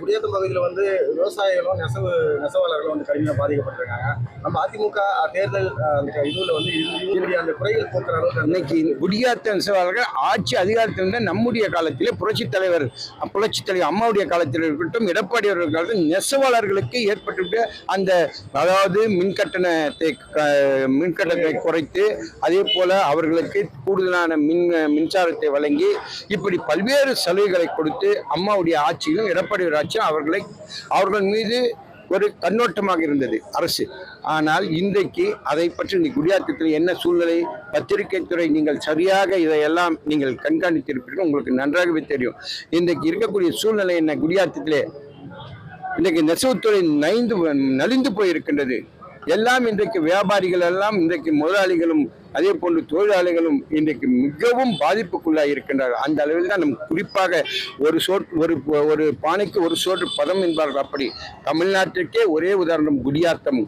குடியாத்தம் பகுதியில் வந்து விவசாயிகளும் நெசவாளர்களும் வந்து கடுமையாக பாதிக்கப்பட்டிருக்காங்க. நம்ம அதிமுக தேர்தல் அந்த இதுல வந்து இதனுடைய அந்த குறைகள் போக்குற அளவுக்கு இன்னைக்கு குடியாத்த நெசவாளர்கள் ஆட்சி அதிகாரத்திலிருந்து நம்முடைய காலத்திலே புரட்சித் தலைவர் அம்மாவுடைய காலத்தில் இருக்கட்டும், எடப்பாடி அவர்கள் காலத்தில் நெசவாளர்களுக்கு ஏற்பட்டு அந்த அதாவது மின்கட்டணத்தை குறைத்து அதே போல அவர்களுக்கு கூடுதலான மின்சாரத்தை வழங்கி இப்படி பல்வேறு சலுகைகளை கொடுத்து அம்மாவுடைய ஆட்சியிலும் எடப்பாடி ஆட்சியும் அவர்கள் மீது ஒரு கண்ணோட்டமாக இருந்தது அரசு. ஆனால் இன்றைக்கு அதை பற்றி குடியாத்தத்தில் என்ன சூழ்நிலை, பத்திரிகை துறை நீங்கள் சரியாக இதையெல்லாம் நீங்கள் கண்காணித்திருப்பீர்கள், உங்களுக்கு நன்றாகவே தெரியும். இன்றைக்கு இருக்கக்கூடிய சூழ்நிலை என்ன, குடியாத்தத்திலே இன்றைக்கு நெசவுத்துறை நலிந்து போயிருக்கின்றது. எல்லாம் இன்றைக்கு வியாபாரிகள் எல்லாம் இன்றைக்கு முதலாளிகளும் அதே போன்று தொழிலாளிகளும் இன்றைக்கு மிகவும் பாதிப்புக்குள்ளாக இருக்கின்றார்கள். அந்த அளவில் தான் நம் குறிப்பாக ஒரு பானைக்கு ஒரு சோற்று பதம் என்பார்கள். அப்படி தமிழ்நாட்டிற்கே ஒரே உதாரணம் குடியாத்தம்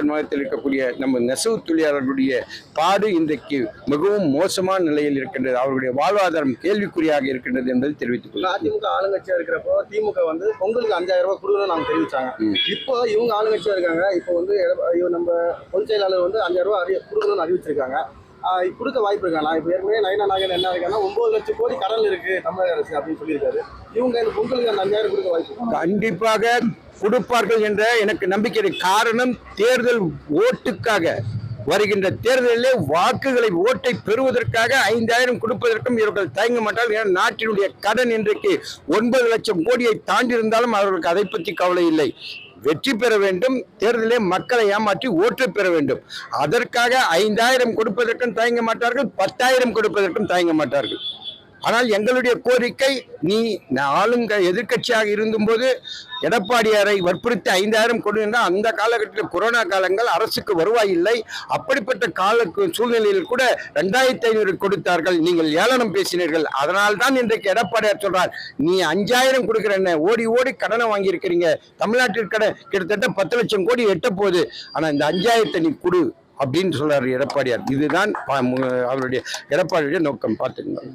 மாவட்டத்தில் இருக்கக்கூடிய நம்ம நெசவு தொழிலாளர்களுடைய பாடு இன்றைக்கு மிகவும் மோசமான நிலையில் இருக்கின்றது. அவர்களுடைய வாழ்வாதாரம் கேள்விக்குறியாக இருக்கின்றது என்பதை தெரிவித்துக் கொள்ளும். அதிமுக ஆளுங்கட்சியா இருக்கிறப்போ திமுக வந்து பொங்கலுக்கு 5000 ரூபாய் கொடுக்கணும்னு நாங்கள் தெரிவிச்சாங்க. இப்போ இவங்க ஆளுங்கட்சியா இருக்காங்க. இப்போ வந்து நம்ம பொதுச் செயலாளர் வந்து 5000 ரூபாய் கொடுக்கணும்னு அறிவிச்சிருக்காங்க. கொடுக்க வாய்ப்பு இருக்காங்களா? இப்போ ஏற்கனவே நயனா நாகன் என்ன இருக்காங்கன்னா 9 லட்சம் கோடி கடன் இருக்கு தமிழக அரசு அப்படின்னு சொல்லியிருக்காரு. இவங்க இந்த பொங்கலுக்கு அந்த 5000 கொடுக்க வாய்ப்பு கண்டிப்பாக கொடுப்பார்கள் என்ற எனக்கு நம்பிக்கை. காரணம், தேர்தல் ஓட்டுக்காக வருகின்ற தேர்தலிலே வாக்குகளை ஓட்டை பெறுவதற்காக 5000 கொடுப்பதற்கும் இவர்கள் தயங்க மாட்டார்கள். நாட்டினுடைய கடன் இன்றைக்கு 9 லட்சம் கோடியை தாண்டி இருந்தாலும் அவர்களுக்கு அதை பற்றி கவலை இல்லை. வெற்றி பெற வேண்டும், தேர்தலே மக்களை ஏமாற்றி ஓட்டு பெற வேண்டும். அதற்காக 5000 கொடுப்பதற்கும் தயங்க மாட்டார்கள், 10,000 கொடுப்பதற்கும் தயங்க மாட்டார்கள். ஆனால் எங்களுடைய கோரிக்கை, நீ ஆளுங்க எதிர்கட்சியாக இருந்தபோது எடப்பாடியாரை வற்புறுத்தி 5000 கொடுங்கள். அந்த காலகட்டத்தில் கொரோனா காலங்கள், அரசுக்கு வருவாய் இல்லை. அப்படிப்பட்ட சூழ்நிலையில் கூட 2500 கொடுத்தார்கள். நீங்கள் ஏளனம் பேசினீர்கள். அதனால் தான் இன்றைக்கு எடப்பாடியார் சொல்றார், நீ 5000 கொடுக்குறேன்னு ஓடி ஓடி கடனை வாங்கியிருக்கிறீங்க. தமிழ்நாட்டில் கிட்டத்தட்ட 10 லட்சம் கோடி எட்ட போகுது. ஆனால் இந்த 5000 நீ கொடு அப்படின்னு சொல்றாரு எடப்பாடியார். இதுதான் அவருடைய எடப்பாடியுடைய நோக்கம். பார்த்துக்கணும்.